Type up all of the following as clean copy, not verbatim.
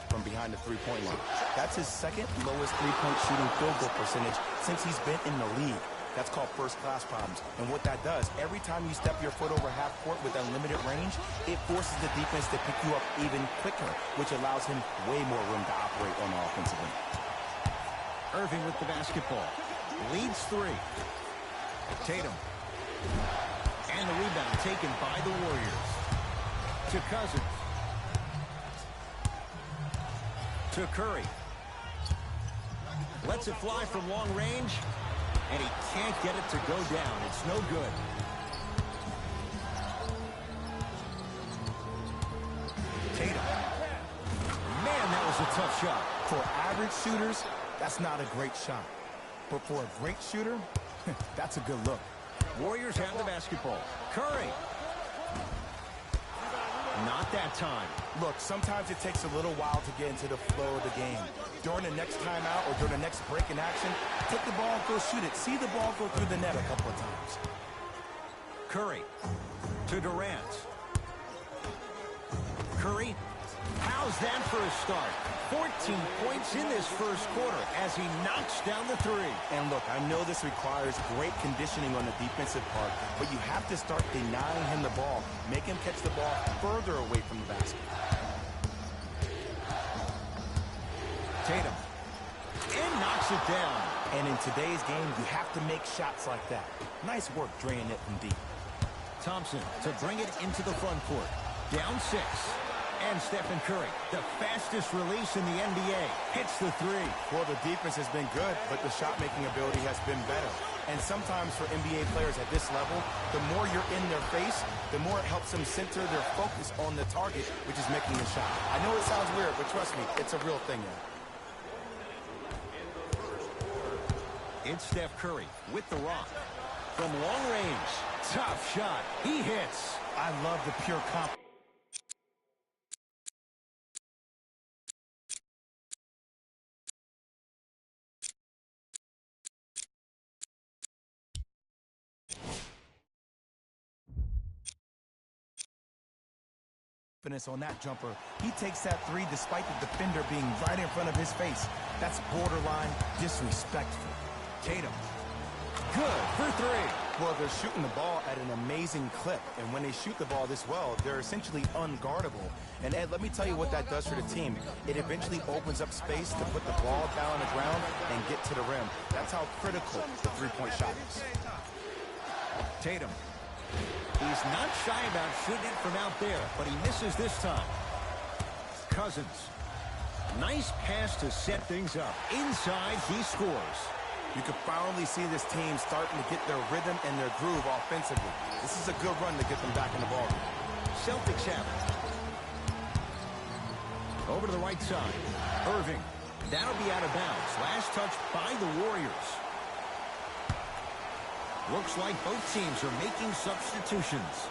from behind the three-point line. That's his second lowest three-point shooting field goal percentage since he's been in the league. That's called first-class problems. And what that does, every time you step your foot over half court with unlimited range, it forces the defense to pick you up even quicker, which allows him way more room to operate on the offensive end. Irving with the basketball. Leads 3. Tatum. And the rebound taken by the Warriors. To Cousins. To Curry. Lets it fly from long range. And he can't get it to go down. It's no good. Tatum. Man, that was a tough shot. For average shooters, that's not a great shot. But for a great shooter, that's a good look. Warriors have the basketball. Curry. Not that time. Look, sometimes it takes a little while to get into the flow of the game. During the next timeout or during the next break in action, take the ball and go shoot it. See the ball go through the net a couple of times. Curry to Durant. Curry, how's that for a start? 14 points in this first quarter as he knocks down the 3. And look, I know this requires great conditioning on the defensive part, but you have to start denying him the ball. Make him catch the ball further away from the basket. Tatum. And knocks it down. And in today's game, you have to make shots like that. Nice work draining it from deep. Thompson to bring it into the front court. Down 6. And Stephen Curry, the fastest release in the NBA, hits the 3. Well, the defense has been good, but the shot-making ability has been better. And sometimes for NBA players at this level, the more you're in their face, the more it helps them center their focus on the target, which is making the shot. I know it sounds weird, but trust me, it's a real thing now. It's Steph Curry with the rock. From long range, tough shot. He hits. I love the pure confidence. On that jumper. He takes that 3 despite the defender being right in front of his face. That's borderline disrespectful. Tatum. Good for 3. Well, they're shooting the ball at an amazing clip, and when they shoot the ball this well, they're essentially unguardable. And Ed, let me tell you what that does for the team. It eventually opens up space to put the ball down on the ground and get to the rim. That's how critical the three-point shot is. Tatum. He's not shy about shooting it from out there, but he misses this time. Cousins. Nice pass to set things up. Inside, he scores. You can finally see this team starting to get their rhythm and their groove offensively. This is a good run to get them back in the ball. Celtics have it. Over to the right side. Irving. That'll be out of bounds. Last touch by the Warriors. Looks like both teams are making substitutions.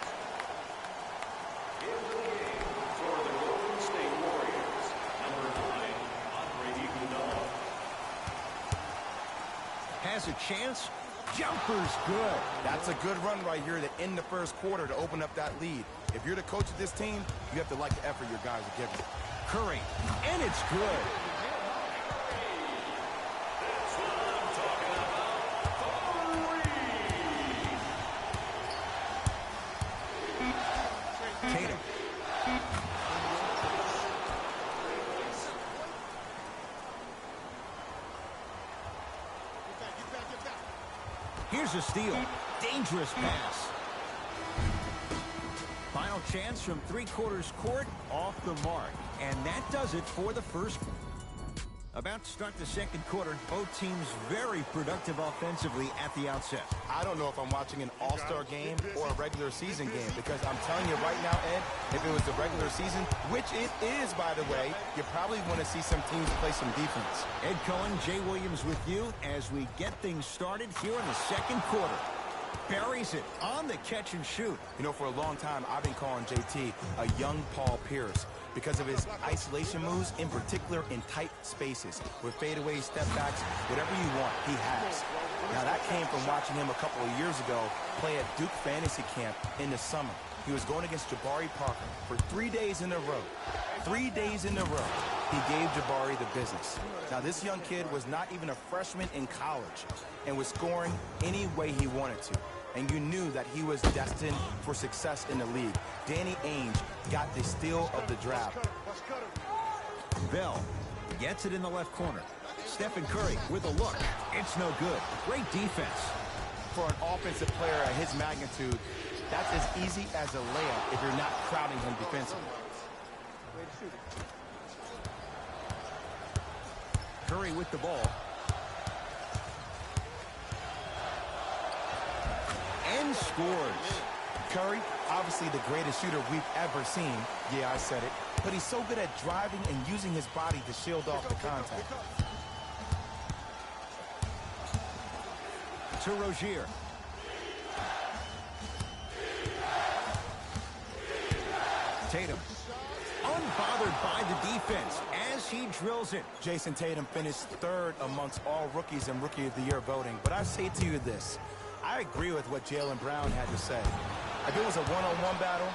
In the game for the Golden State Warriors, number 9, Andre Iguodala. Has a chance. Jumper's good. That's a good run right here to end the first quarter to open up that lead. If you're the coach of this team, you have to like the effort your guys are giving. Curry. And it's good. That's what I'm talking about. Tatum. Here's a steal. Dangerous pass. Final chance from three-quarters court, off the mark. And that does it for the first. About to start the second quarter. Both teams very productive offensively at the outset. I don't know if I'm watching an all-star game or a regular season game, because I'm telling you right now, Ed, if it was the regular season, which it is, by the way, you probably want to see some teams play some defense. Ed Cohen, Jay Williams with you as we get things started here in the second quarter. Buries it on the catch and shoot. You know, for a long time, I've been calling JT a young Paul Pierce because of his isolation moves, in particular in tight spaces. With fadeaways, step backs, whatever you want, he has. Now, that came from watching him a couple of years ago play at Duke Fantasy Camp in the summer. He was going against Jabari Parker for 3 days in a row. 3 days in a row, he gave Jabari the business. Now, this young kid was not even a freshman in college and was scoring any way he wanted to. And you knew that he was destined for success in the league. Danny Ainge got the steal of the draft. Bell gets it in the left corner. Stephen Curry with a look. It's no good. Great defense. For an offensive player at his magnitude, that's as easy as a layup if you're not crowding him defensively. Curry with the ball. And scores. Curry, obviously the greatest shooter we've ever seen. Yeah, I said it. But he's so good at driving and using his body to shield off the contact. To Rozier. Tatum. Unbothered by the defense as he drills it. Jason Tatum finished third amongst all rookies in Rookie of the Year voting. But I say to you this. I agree with what Jaylen Brown had to say. If it was a one-on-one battle,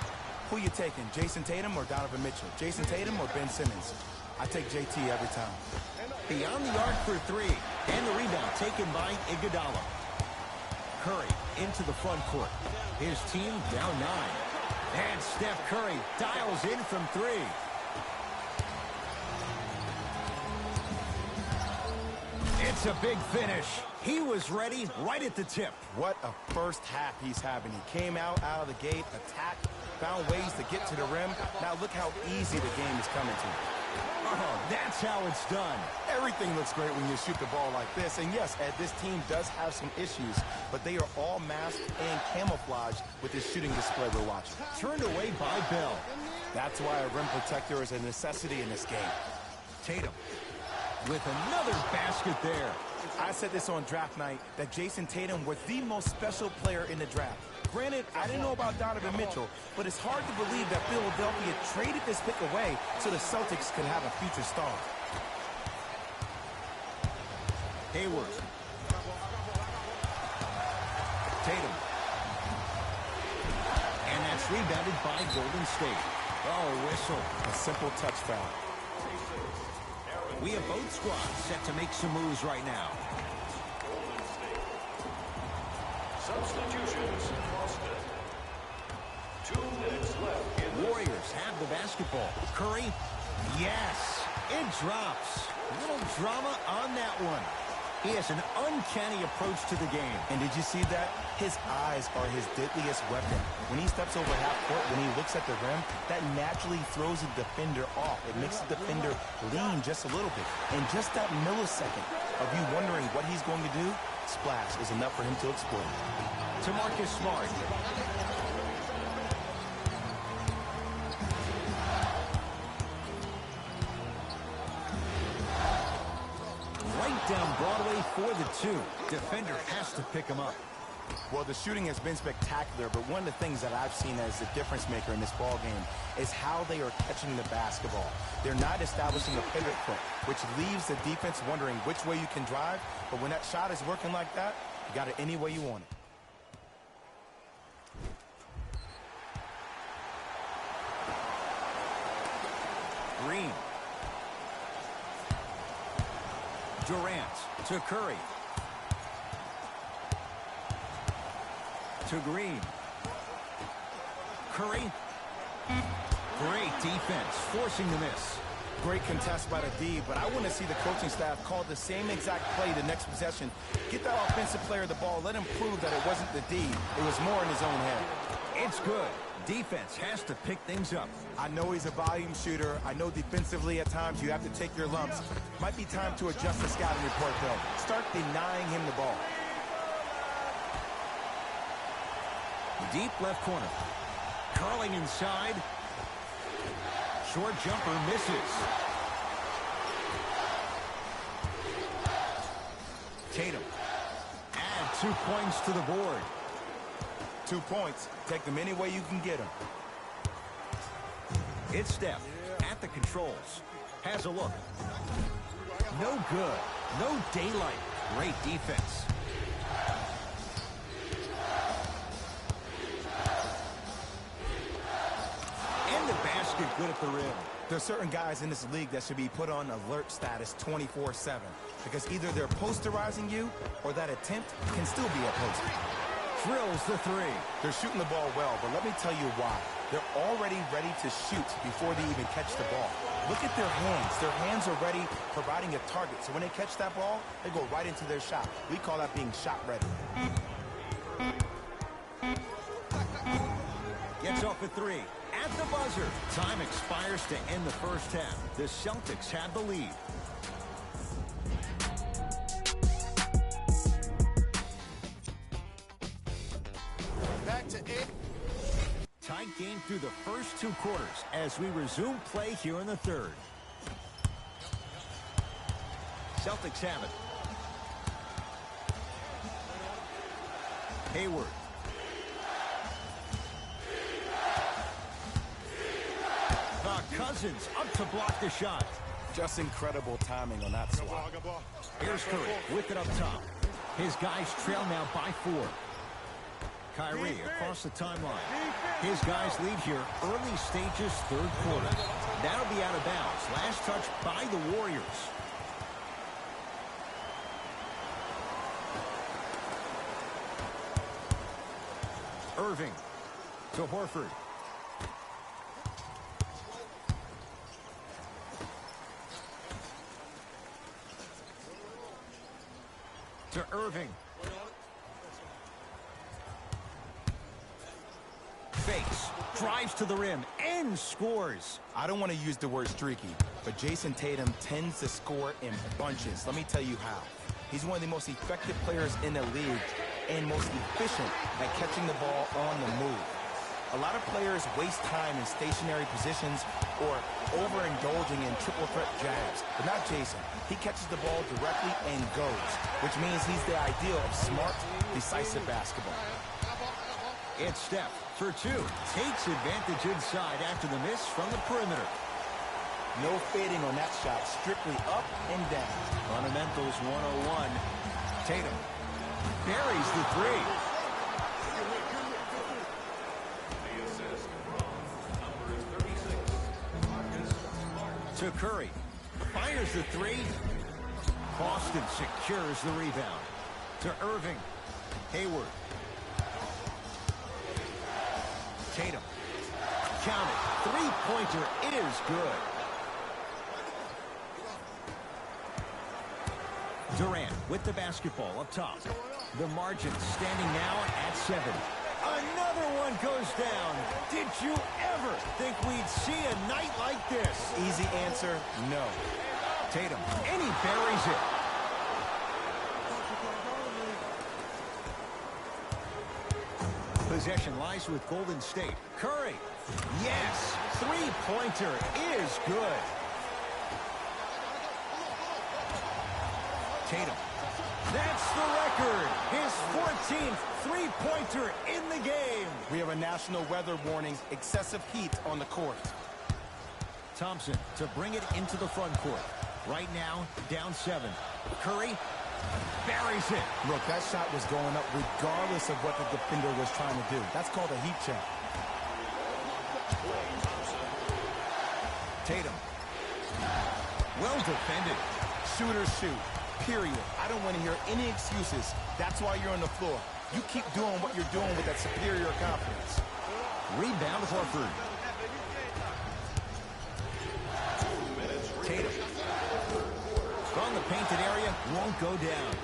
who you taking, Jason Tatum or Donovan Mitchell? Jason Tatum or Ben Simmons? I take JT every time. Beyond the arc for three. And the rebound taken by Iguodala. Curry into the front court. His team down 9. And Steph Curry dials in from 3. It's a big finish. He was ready right at the tip. What a first half he's having. He came out of the gate, attacked, found ways to get to the rim. Now look how easy the game is coming to him. Oh, that's how it's done. Everything looks great when you shoot the ball like this. And yes, Ed, this team does have some issues, but they are all masked and camouflaged with this shooting display we're watching. Turned away by Bell. That's why a rim protector is a necessity in this game. Tatum with another basket there. I said this on draft night, that Jason Tatum was the most special player in the draft. Granted, I didn't know about Donovan Mitchell, but it's hard to believe that Philadelphia traded this pick away so the Celtics could have a future star. Hayward. Tatum. And that's rebounded by Golden State. Oh, whistle. A simple touch foul. We have both squads set to make some moves right now. Substitutions. Boston. 2 minutes left in the Warriors have the basketball. Curry. Yes. It drops. A little drama on that one. He has an uncanny approach to the game. And did you see that? His eyes are his deadliest weapon. When he steps over half court, when he looks at the rim, that naturally throws the defender off. It makes the defender lean just a little bit. And just that millisecond of you wondering what he's going to do, splash is enough for him to exploit. To Marcus Smart. Right down Broadway for the 2. Defender has to pick him up. Well, the shooting has been spectacular, but one of the things that I've seen as the difference maker in this ball game is how they are catching the basketball. They're not establishing a pivot foot, which leaves the defense wondering which way you can drive, but when that shot is working like that, you got it any way you want it. Green. Durant to Curry. To Green. Curry. Great defense, forcing the miss. Great contest by the D, but I want to see the coaching staff call the same exact play the next possession. Get that offensive player the ball. Let him prove that it wasn't the D. It was more in his own head. It's good. Defense has to pick things up. I know he's a volume shooter. I know defensively at times you have to take your lumps. Might be time to adjust the scouting report, though. Start denying him the ball. Deep left corner. Curling inside. Short jumper misses. Tatum. Add 2 points to the board. 2 points. Take them any way you can get them. It's Steph at the controls. Has a look. No good. No daylight. Great defense. basket good at the rim. There's certain guys in this league that should be put on alert status 24/7 because either they're posterizing you or that attempt can still be a poster. Drills the three. They're shooting the ball well, but let me tell you why. They're already ready to shoot before they even catch the ball. Look at their hands. Their hands are ready, providing a target. So when they catch that ball, they go right into their shot. We call that being shot ready. Gets off a three. At the buzzer. Time expires to end the first half. The Celtics have the lead. Back to it. Tight game through the first two quarters as we resume play here in the third. Celtics have it. Hayward. Cousins up to block the shot. Just incredible timing on that swat. Here's Curry with it up top. His guys trail now by 4. Kyrie across the timeline. His guys lead here early stages third quarter. That'll be out of bounds. Last touch by the Warriors. Irving to Horford. To Irving. Fakes, drives to the rim, and scores. I don't want to use the word streaky, but Jason Tatum tends to score in bunches. Let me tell you how. He's one of the most effective players in the league and most efficient at catching the ball on the move. A lot of players waste time in stationary positions or overindulging in triple threat jabs, but not Jason. He catches the ball directly and goes, which means he's the ideal of smart, decisive basketball. It's Steph for 2. Takes advantage inside after the miss from the perimeter. No fading on that shot, strictly up and down. Fundamentals 101. Tatum buries the 3. To Curry. Fires the 3. Boston secures the rebound. To Irving. Hayward. Tatum. Count it. Three-pointer is good. Durant with the basketball up top. The margin standing now at 7. Another one goes down. Did you ever think we'd see a night like this? Easy answer, no. Tatum, and he buries it. Possession lies with Golden State. Curry, yes, three-pointer is good. Tatum, that's the record. His 14th three-pointer in the game. We have a national weather warning, excessive heat on the court. Thompson to bring it into the front court. Right now, down 7. Curry buries it. Look, that shot was going up regardless of what the defender was trying to do. That's called a heat check. Tatum. Well defended. Shooters shoot, period. I don't want to hear any excuses. That's why you're on the floor. You keep doing what you're doing with that superior confidence. Rebound Horford. Tatum. From the painted area, won't go down.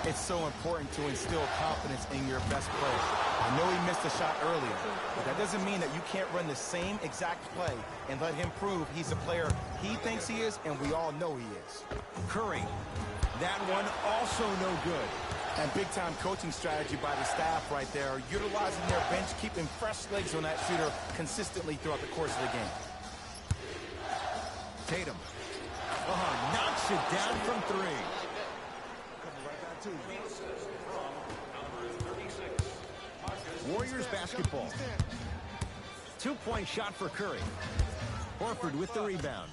It's so important to instill confidence in your best player. I know he missed a shot earlier, but that doesn't mean that you can't run the same exact play and let him prove he's a player he thinks he is, and we all know he is. Curry. That one also no good. And big-time coaching strategy by the staff right there, utilizing their bench, keeping fresh legs on that shooter consistently throughout the course of the game. Tatum. Knocks it down from 3. Warriors basketball. 2-point shot for Curry. Horford with the rebound.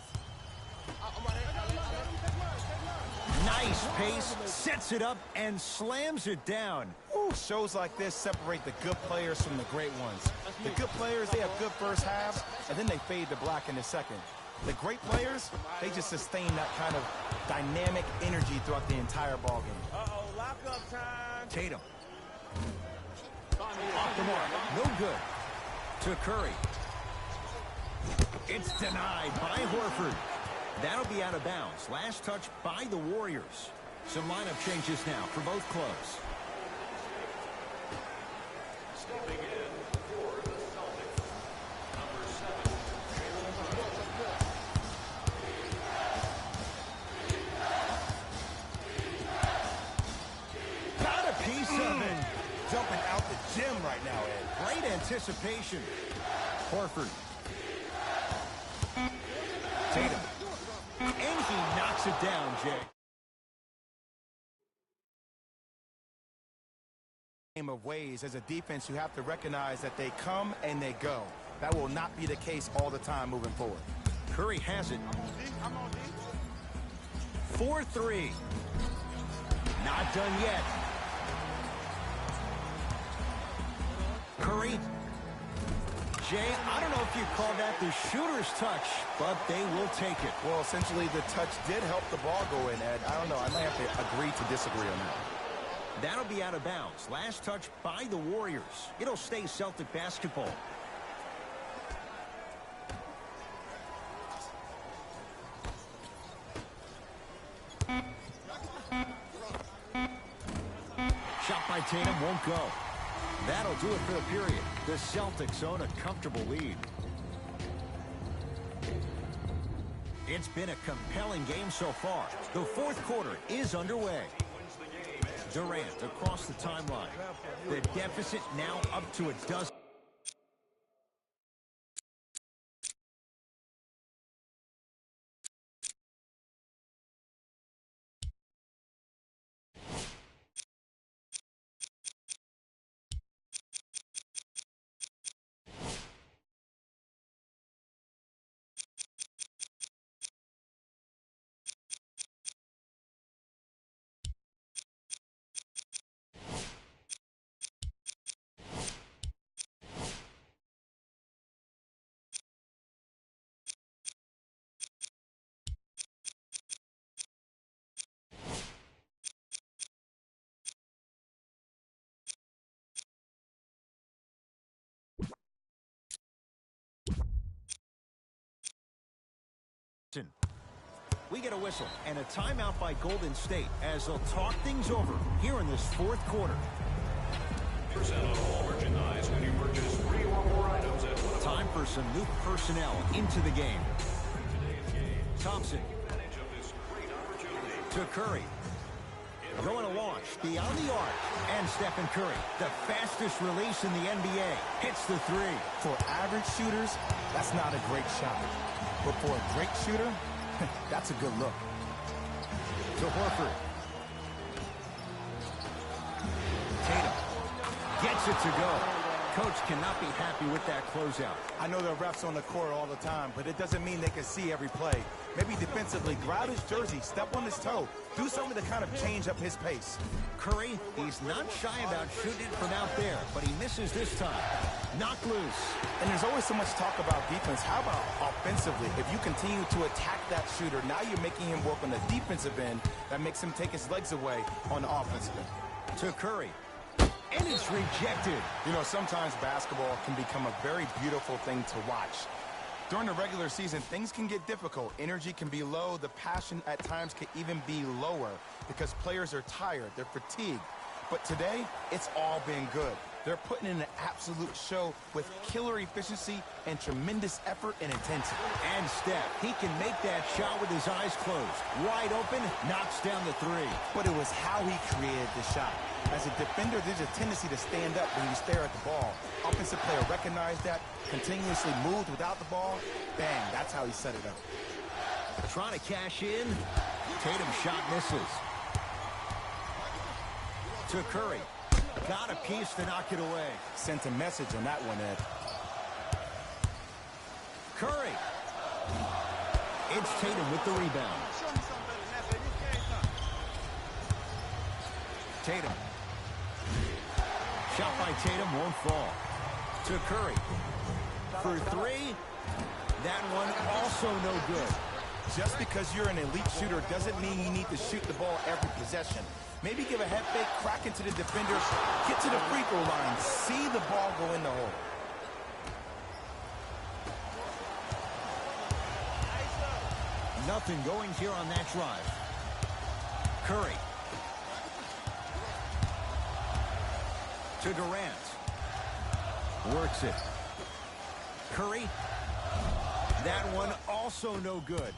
Nice pace, sets it up, and slams it down. Ooh, shows like this separate the good players from the great ones. The good players, they have good first halves, and then they fade to black in the second. The great players, they just sustain that kind of dynamic energy throughout the entire ballgame. Uh-oh, lock-up time. Tatum. Off the mark. No good. To Curry. It's denied by Horford. That'll be out of bounds. Last touch by the Warriors. Some lineup changes now for both clubs. Stepping in for the Celtics, number 7, Jalen Brown. Got a piece of it. Jumping out the gym right now, Ed. Great anticipation. Horford. Tatum. And he knocks it down, Jay. Of ways as a defense, you have to recognize that they come and they go. That will not be the case all the time moving forward. Curry has it. 4-3. Not done yet. Curry. Jay, I don't know if you call that the shooter's touch, but they will take it. Well, essentially, the touch did help the ball go in, Ed. I don't know. I might have to agree to disagree on that. That'll be out of bounds. Last touch by the Warriors. It'll stay Celtic basketball. Shot by Tatum won't go. That'll do it for the period. The Celtics own a comfortable lead. It's been a compelling game so far. The fourth quarter is underway. Durant across the timeline. The deficit now up to a dozen. We get a whistle and a timeout by Golden State as they'll talk things over here in this fourth quarter. Percent off all merchandise when you purchase 3 or more items at one of our Time for some new personnel into the game. today's game. Thompson Advantage of this great opportunity. to Curry. Going to launch beyond the arc. And Stephen Curry, the fastest release in the NBA, hits the three. For average shooters, that's not a great shot. But for a great shooter, that's a good look. To Horford. Tatum gets it to go. Coach cannot be happy with that closeout. I know there are refs on the court all the time, but it doesn't mean they can see every play. Maybe defensively, grab his jersey, step on his toe, do something to kind of change up his pace. Curry, he's not shy about shooting it from out there, but he misses this time. Knocked loose. And there's always so much talk about defense. How about offensively? If you continue to attack that shooter, now you're making him work on the defensive end. That makes him take his legs away on the offensive end. To Curry. And it's rejected. You know, sometimes basketball can become a very beautiful thing to watch. During the regular season, things can get difficult. Energy can be low. The passion at times can even be lower because players are tired. They're fatigued. But today, it's all been good. They're putting in an absolute show with killer efficiency and tremendous effort and intensity. And Steph, he can make that shot with his eyes closed. Wide open, knocks down the three. But it was how he created the shot. As a defender, there's a tendency to stand up when you stare at the ball. Offensive player recognized that, continuously moved without the ball. Bang, that's how he set it up. Trying to cash in. Tatum shot misses. To Curry. Got a piece to knock it away. Sent a message on that one, Ed. Curry. It's Tatum with the rebound. Tatum. Shot by Tatum won't fall. To Curry. For three. That one also no good. Just because you're an elite shooter doesn't mean you need to shoot the ball every possession. Maybe give a head fake, crack into the defender, get to the free throw line, see the ball go in the hole. Nothing going here on that drive. Curry. To Durant. Works it. Curry. That one also no good.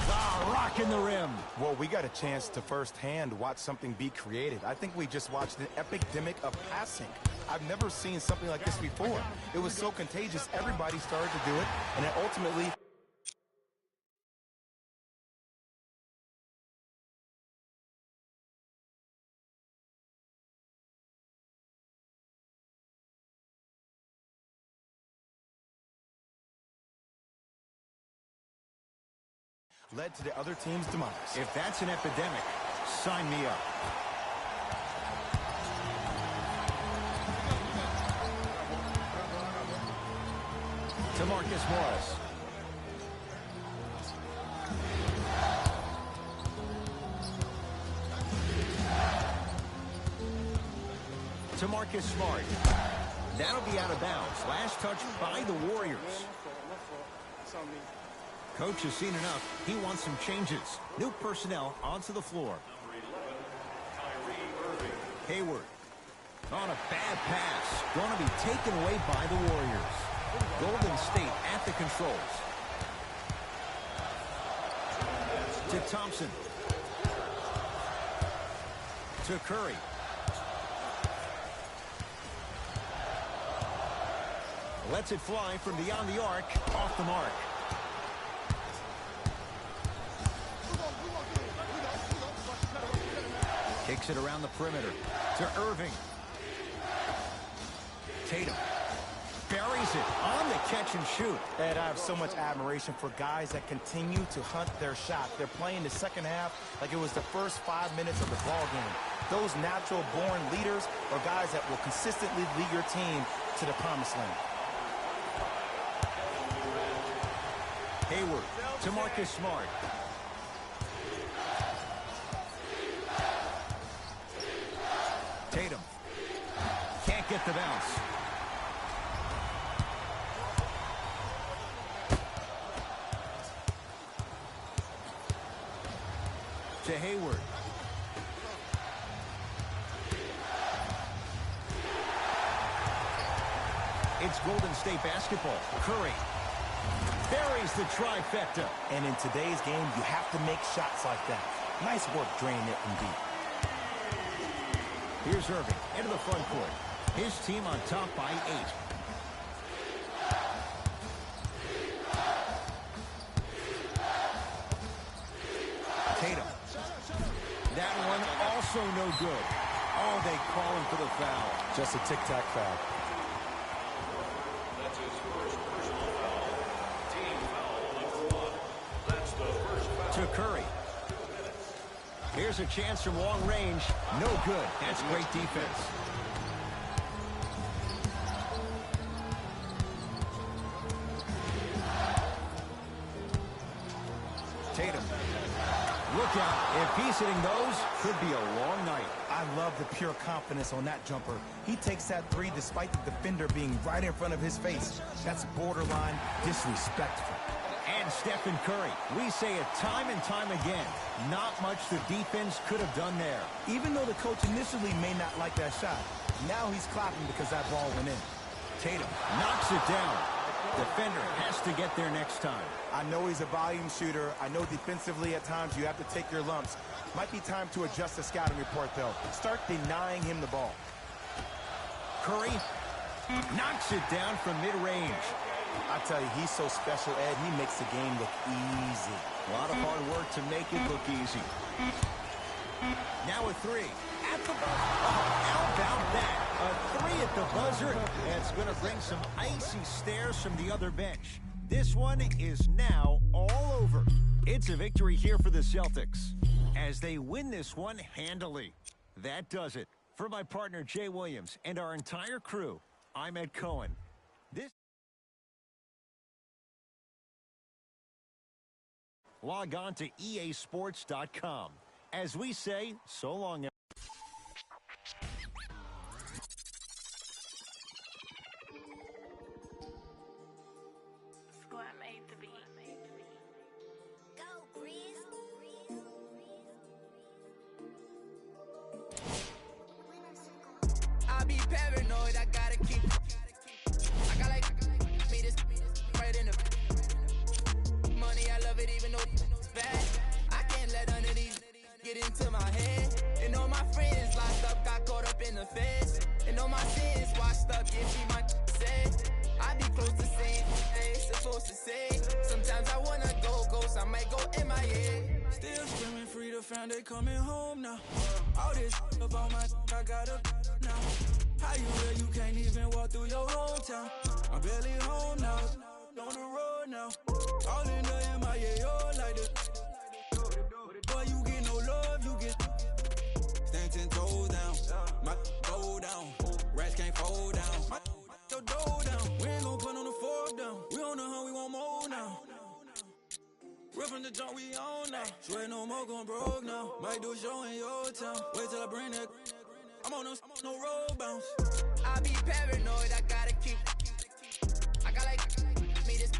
Ah, rocking the rim. Well, we got a chance to firsthand watch something be created. I think we just watched an epidemic of passing. I've never seen something like this before. It was so contagious, everybody started to do it, and it ultimately led to the other team's demise. If that's an epidemic, sign me up. To Marcus Morris. To Marcus Smart. That'll be out of bounds. Last touch by the Warriors. Coach has seen enough. He wants some changes. New personnel onto the floor. Hayward. On a bad pass. Going to be taken away by the Warriors. Golden State at the controls. To Thompson. To Curry. Lets it fly from beyond the arc. Off the mark. Kicks it around the perimeter to Irving. Tatum buries it on the catch and shoot. Ed, I have so much admiration for guys that continue to hunt their shot. They're playing the second half like it was the first 5 minutes of the ball game. Those natural-born leaders are guys that will consistently lead your team to the promised land. Hayward to Marcus Smart. Tatum can't get the bounce. To Hayward. It's Golden State basketball. Curry buries the trifecta. And in today's game, you have to make shots like that. Nice work draining it from deep. Here's Irving into the front court. His team on top by 8. Tatum. That one also no good. Oh, they call him for the foul. Just a tic-tac foul. That's his first personal foul. Team foul #1. That's the first foul. To Curry. Here's a chance from long range. No good. That's great defense. Tatum. Look out. If he's hitting those, could be a long night. I love the pure confidence on that jumper. He takes that three despite the defender being right in front of his face. That's borderline disrespectful. And Stephen Curry. We say it time and time again. Not much the defense could have done there. Even though the coach initially may not like that shot, now he's clapping because that ball went in. Tatum knocks it down. Defender has to get there next time. I know he's a volume shooter. I know defensively at times you have to take your lumps. Might be time to adjust the scouting report, though. Start denying him the ball. Curry knocks it down from mid-range. I tell you, he's so special, Ed. He makes the game look easy. A lot of hard work to make it look easy. Now a three. At the buzzer. Oh, how about that? A three at the buzzer. And it's going to bring some icy stares from the other bench. This one is now all over. It's a victory here for the Celtics as they win this one handily. That does it. For my partner, Jay Williams, and our entire crew, I'm Ed Cohen. Log on to easports.com. As we say, so long. Squad made the beat. Go, Breeze. I be paranoid, I gotta keep. I got like me this right in the money. I love it even though it's bad. I can't let none of these get into my head. And all my friends locked up, got caught up in the feds. And all my sins washed up, yeah, she might say. I be close to saying, hey, supposed to say. Sometimes I wanna go ghost, I might go MIA. Still screaming free to find they coming home now. All this about my I got a now. How you real, you can't even walk through your hometown. I'm barely home now, on the road now. All in the MIA, all like this. Boy, you get no love, you get stand 10 toes down. My go down, rats can't fold down. My your dough down, we ain't gon' put on the fork down. We on the hunt, we want more now. Real from the jump, we on now. Swear no more gon' broke now. Might do a show in your town. Wait till I bring that. I'm on no road bounce. I be paranoid, I gotta keep. I got like me this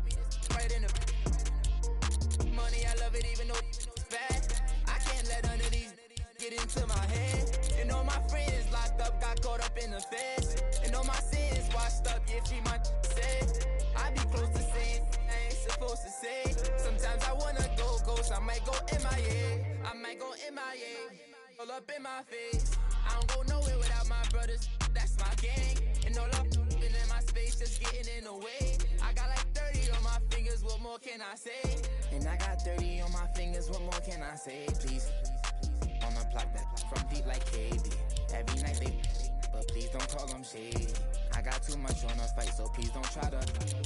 right in the money. I love it even though it's bad. I can't let none of these get into my head. And all my friends locked up, got caught up in the feds. And all my sins washed up, yeah, she might say. I be close to saying I ain't supposed to say. Sometimes I wanna go ghost, I might go MIA. I might go MIA, all up in my face. I don't go nowhere without my brothers, that's my gang. And all up in my space, just getting in the way. I got like 30 on my fingers, what more can I say? And I got 30 on my fingers, what more can I say? Please, on the block that from deep like KB. Every night they, but please don't call them shady. I got too much on the fight, so please don't try to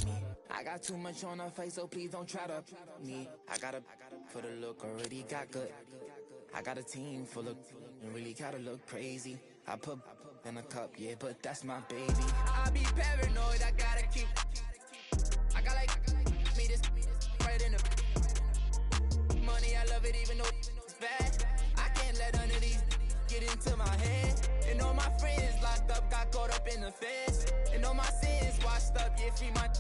me. I got too much on the fight, so please don't try to me. I gotta for the look, already got good. I got a team full of and really gotta look crazy. I put in a cup, yeah, but that's my baby. I be paranoid, I gotta keep. I got like me this right in the money. I love it even though it's bad. I can't let none of these get into my head. And all my friends locked up, got caught up in the feds. And all my sins washed up, yeah, she might